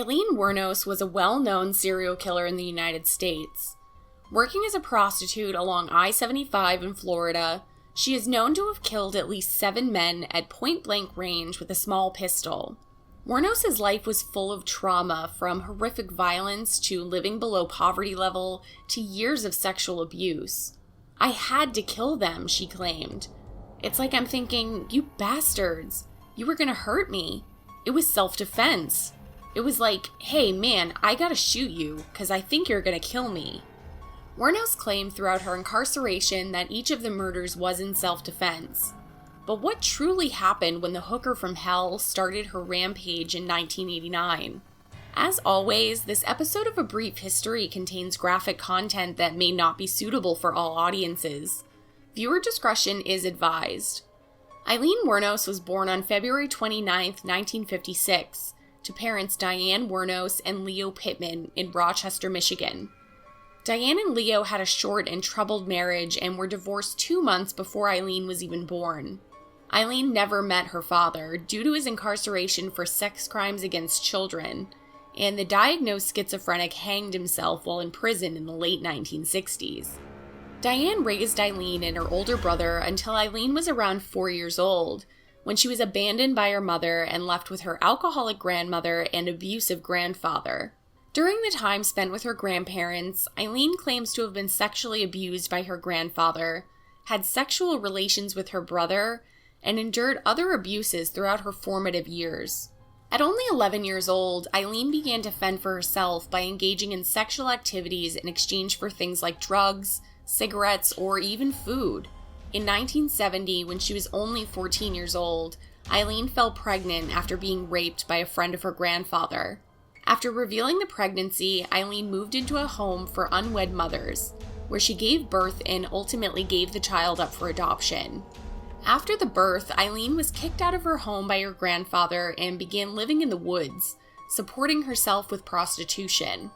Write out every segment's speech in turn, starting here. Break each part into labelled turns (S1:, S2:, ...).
S1: Alieen Wournos was a well-known serial killer in the United States. Working as a prostitute along I-75 in Florida, she is known to have killed at least 7 men at point-blank range with a small pistol. Wournos' life was full of trauma, from horrific violence to living below poverty level to years of sexual abuse. "I had to kill them," she claimed. "It's like I'm thinking, you bastards, you were gonna hurt me. It was self-defense. It was like, hey man, I gotta shoot you, 'cause I think you're gonna kill me." Wournos claimed throughout her incarceration that each of the murders was in self-defense. But what truly happened when the hooker from hell started her rampage in 1989? As always, this episode of A Brief History contains graphic content that may not be suitable for all audiences. Viewer discretion is advised. Alieen Wournos was born on February 29, 1956, to parents Diane Wournos and Leo Pittman in Rochester, Michigan. Diane and Leo had a short and troubled marriage and were divorced 2 months before Alieen was even born. Alieen never met her father due to his incarceration for sex crimes against children, and the diagnosed schizophrenic hanged himself while in prison in the late 1960s. Diane raised Alieen and her older brother until Alieen was around 4 years old, when she was abandoned by her mother and left with her alcoholic grandmother and abusive grandfather. During the time spent with her grandparents, Alieen claims to have been sexually abused by her grandfather, had sexual relations with her brother, and endured other abuses throughout her formative years. At only 11 years old, Alieen began to fend for herself by engaging in sexual activities in exchange for things like drugs, cigarettes, or even food. In 1970, when she was only 14 years old, Alieen fell pregnant after being raped by a friend of her grandfather. After revealing the pregnancy, Alieen moved into a home for unwed mothers, where she gave birth and ultimately gave the child up for adoption. After the birth, Alieen was kicked out of her home by her grandfather and began living in the woods, supporting herself with prostitution.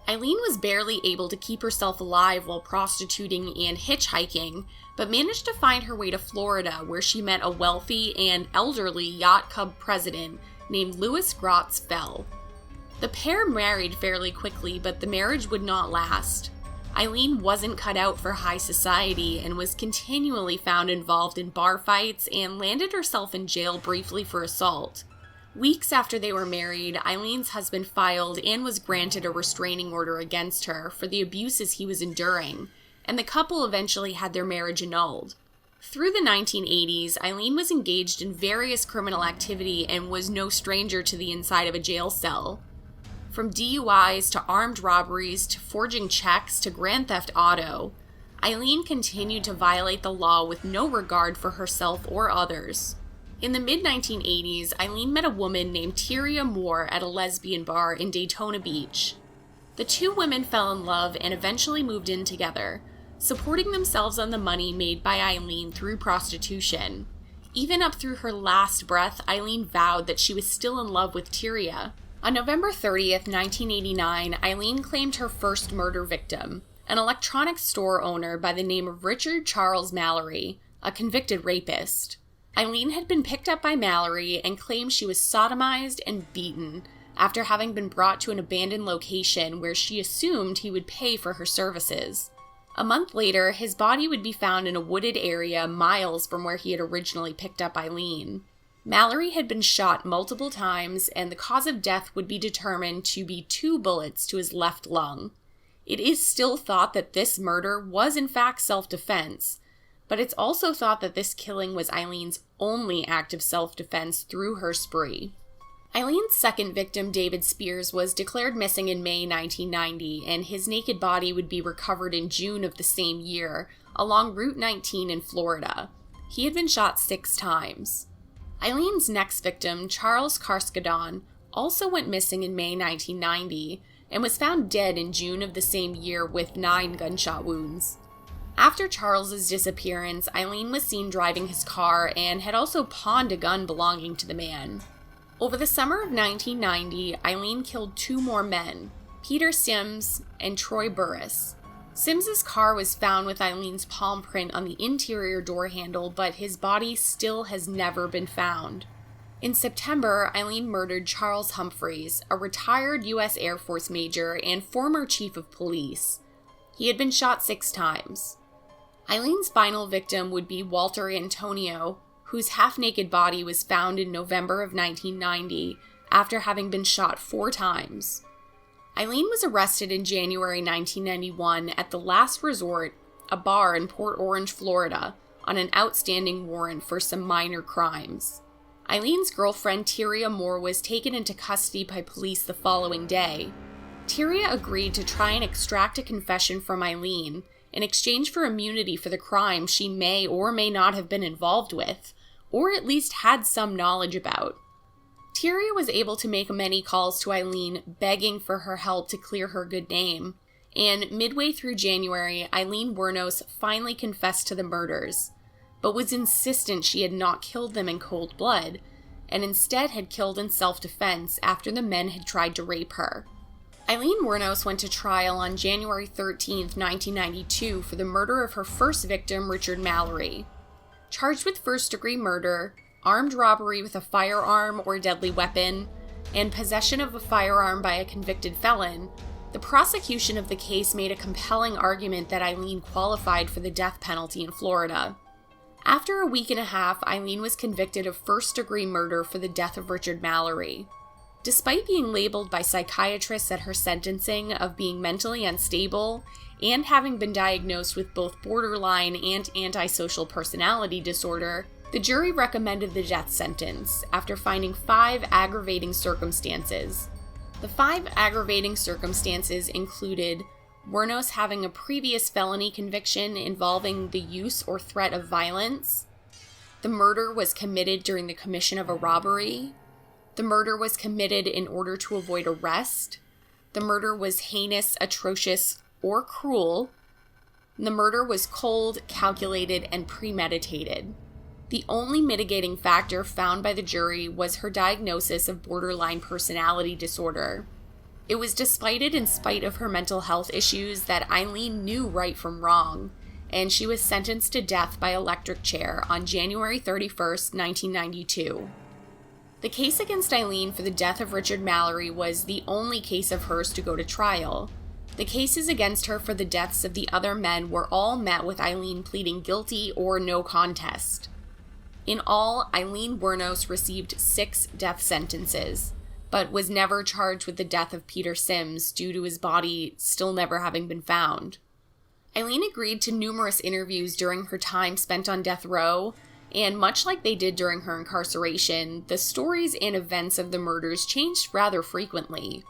S1: Alieen was barely able to keep herself alive while prostituting and hitchhiking, but managed to find her way to Florida, where she met a wealthy and elderly yacht club president named Louis Grotz Fell. The pair married fairly quickly, but the marriage would not last. Alieen wasn't cut out for high society and was continually found involved in bar fights and landed herself in jail briefly for assault. Weeks after they were married, Aleen's husband filed and was granted a restraining order against her for the abuses he was enduring, and the couple eventually had their marriage annulled. Through the 1980s, Alieen was engaged in various criminal activity and was no stranger to the inside of a jail cell. From DUIs to armed robberies to forging checks to grand theft auto, Alieen continued to violate the law with no regard for herself or others. In the mid-1980s, Alieen met a woman named Tyria Moore at a lesbian bar in Daytona Beach. The two women fell in love and eventually moved in together, supporting themselves on the money made by Alieen through prostitution. Even up through her last breath, Alieen vowed that she was still in love with Tyria. On November 30th, 1989, Alieen claimed her first murder victim, an electronics store owner by the name of Richard Charles Mallory, a convicted rapist. Alieen had been picked up by Mallory and claimed she was sodomized and beaten after having been brought to an abandoned location where she assumed he would pay for her services. A month later, his body would be found in a wooded area miles from where he had originally picked up Alieen. Mallory had been shot multiple times, and the cause of death would be determined to be 2 bullets to his left lung. It is still thought that this murder was in fact self-defense, but it's also thought that this killing was Aleen's only act of self-defense through her spree. Aleen's second victim, David Spears, was declared missing in May 1990, and his naked body would be recovered in June of the same year along Route 19 in Florida. He had been shot 6 times. Aleen's next victim, Charles Carskadon, also went missing in May 1990 and was found dead in June of the same year with 9 gunshot wounds. After Charles's disappearance, Alieen was seen driving his car and had also pawned a gun belonging to the man. Over the summer of 1990, Alieen killed 2 more men, Peter Sims and Troy Burris. Sims's car was found with Aleen's palm print on the interior door handle, but his body still has never been found. In September, Aileen murdered Charles Humphreys, a retired U.S. Air Force major and former chief of police. He had been shot 6 times. Aileen's final victim would be Walter Antonio, whose half-naked body was found in November of 1990 after having been shot 4 times. Aileen was arrested in January 1991 at the Last Resort, a bar in Port Orange, Florida, on an outstanding warrant for some minor crimes. Aileen's girlfriend Tyria Moore was taken into custody by police the following day. Tyria agreed to try and extract a confession from Aileen in exchange for immunity for the crime she may or may not have been involved with, or at least had some knowledge about. Tyria was able to make many calls to Aileen begging for her help to clear her good name, and midway through January, Alieen Wournos finally confessed to the murders, but was insistent she had not killed them in cold blood, and instead had killed in self-defense after the men had tried to rape her. Alieen Wournos went to trial on January 13, 1992 for the murder of her first victim, Richard Mallory. Charged with first-degree murder, armed robbery with a firearm or deadly weapon, and possession of a firearm by a convicted felon, the prosecution of the case made a compelling argument that Aileen qualified for the death penalty in Florida. After a week and a half, Aileen was convicted of first-degree murder for the death of Richard Mallory. Despite being labeled by psychiatrists at her sentencing of being mentally unstable and having been diagnosed with both borderline and antisocial personality disorder, the jury recommended the death sentence after finding 5 aggravating circumstances. The 5 aggravating circumstances included Wournos having a previous felony conviction involving the use or threat of violence, the murder was committed during the commission of a robbery, the murder was committed in order to avoid arrest, the murder was heinous, atrocious, or cruel, the murder was cold, calculated, and premeditated. The only mitigating factor found by the jury was her diagnosis of borderline personality disorder. It was despite it in spite of her mental health issues that Aileen knew right from wrong, and she was sentenced to death by electric chair on January 31st, 1992. The case against Aileen for the death of Richard Mallory was the only case of hers to go to trial. The cases against her for the deaths of the other men were all met with Aileen pleading guilty or no contest. In all, Alieen Wournos received 6 death sentences, but was never charged with the death of Peter Sims due to his body still never having been found. Aileen agreed to numerous interviews during her time spent on death row, and much like they did during her incarceration, the stories and events of the murders changed rather frequently.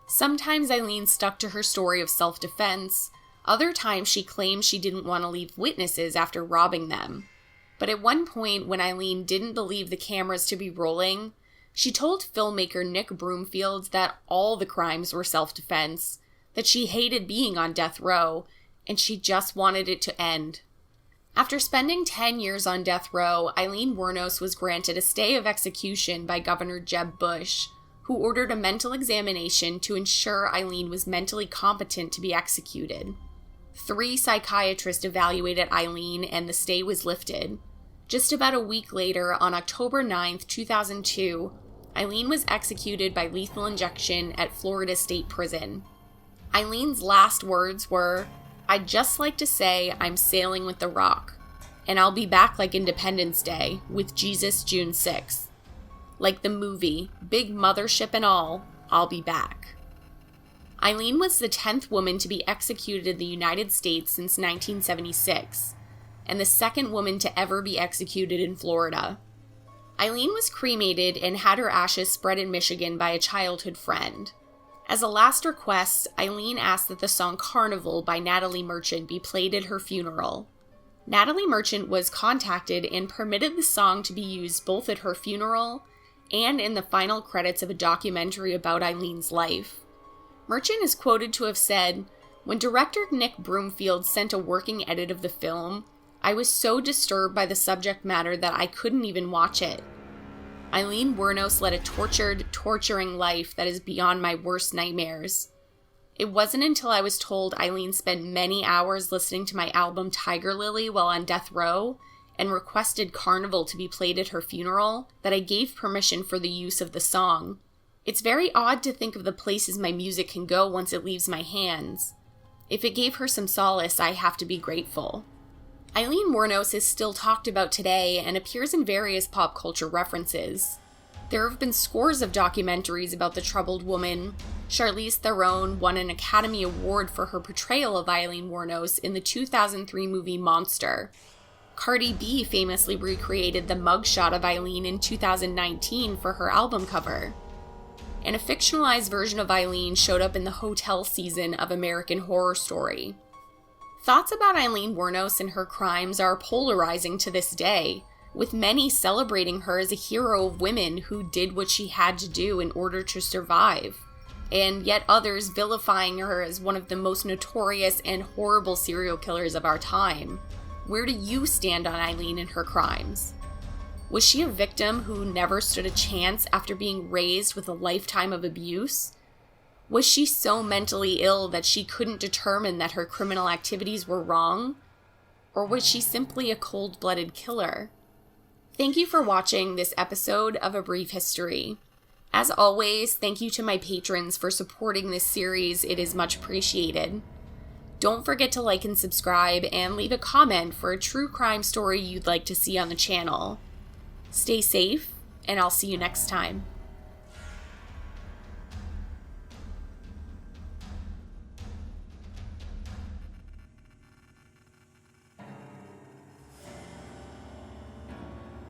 S1: Sometimes Aileen stuck to her story of self-defense, other times she claimed she didn't want to leave witnesses after robbing them. But at one point, when Aileen didn't believe the cameras to be rolling, she told filmmaker Nick Broomfield that all the crimes were self-defense, that she hated being on death row, and she just wanted it to end. After spending 10 years on death row, Alieen Wournos was granted a stay of execution by Governor Jeb Bush, who ordered a mental examination to ensure Aileen was mentally competent to be executed. 3 psychiatrists evaluated Aileen, and the stay was lifted. Just about a week later, on October 9, 2002, Aileen was executed by lethal injection at Florida State Prison. Aileen's last words were, "I'd just like to say I'm sailing with the Rock, and I'll be back like Independence Day, with Jesus June 6th. Like the movie, big mothership and all, I'll be back." Aileen was the 10th woman to be executed in the United States since 1976, and the 2nd woman to ever be executed in Florida. Aileen was cremated and had her ashes spread in Michigan by a childhood friend. As a last request, Aileen asked that the song Carnival by Natalie Merchant be played at her funeral. Natalie Merchant was contacted and permitted the song to be used both at her funeral and in the final credits of a documentary about Aileen's life. Merchant is quoted to have said, "When director Nick Broomfield sent a working edit of the film, I was so disturbed by the subject matter that I couldn't even watch it. Alieen Wournos led a torturing life that is beyond my worst nightmares. It wasn't until I was told Aileen spent many hours listening to my album Tiger Lily while on death row, and requested Carnival to be played at her funeral that I gave permission for the use of the song. It's very odd to think of the places my music can go once it leaves my hands. If it gave her some solace, I have to be grateful. Alieen Wournos is still talked about today and appears in various pop culture references. There have been scores of documentaries about the troubled woman. Charlize Theron won an Academy Award for her portrayal of Alieen Wournos in the 2003 movie Monster. Cardi B famously recreated the mugshot of Alieen in 2019 for her album cover. And a fictionalized version of Alieen showed up in the hotel season of American Horror Story. Thoughts about Alieen Wournos and her crimes are polarizing to this day, with many celebrating her as a hero of women who did what she had to do in order to survive, and yet others vilifying her as one of the most notorious and horrible serial killers of our time. Where do you stand on Alieen and her crimes? Was she a victim who never stood a chance after being raised with a lifetime of abuse? Was she so mentally ill that she couldn't determine that her criminal activities were wrong? Or was she simply a cold-blooded killer? Thank you for watching this episode of A Brief History. As always, thank you to my patrons for supporting this series. It is much appreciated. Don't forget to like and subscribe and leave a comment for a true crime story you'd like to see on the channel. Stay safe, and I'll see you next time.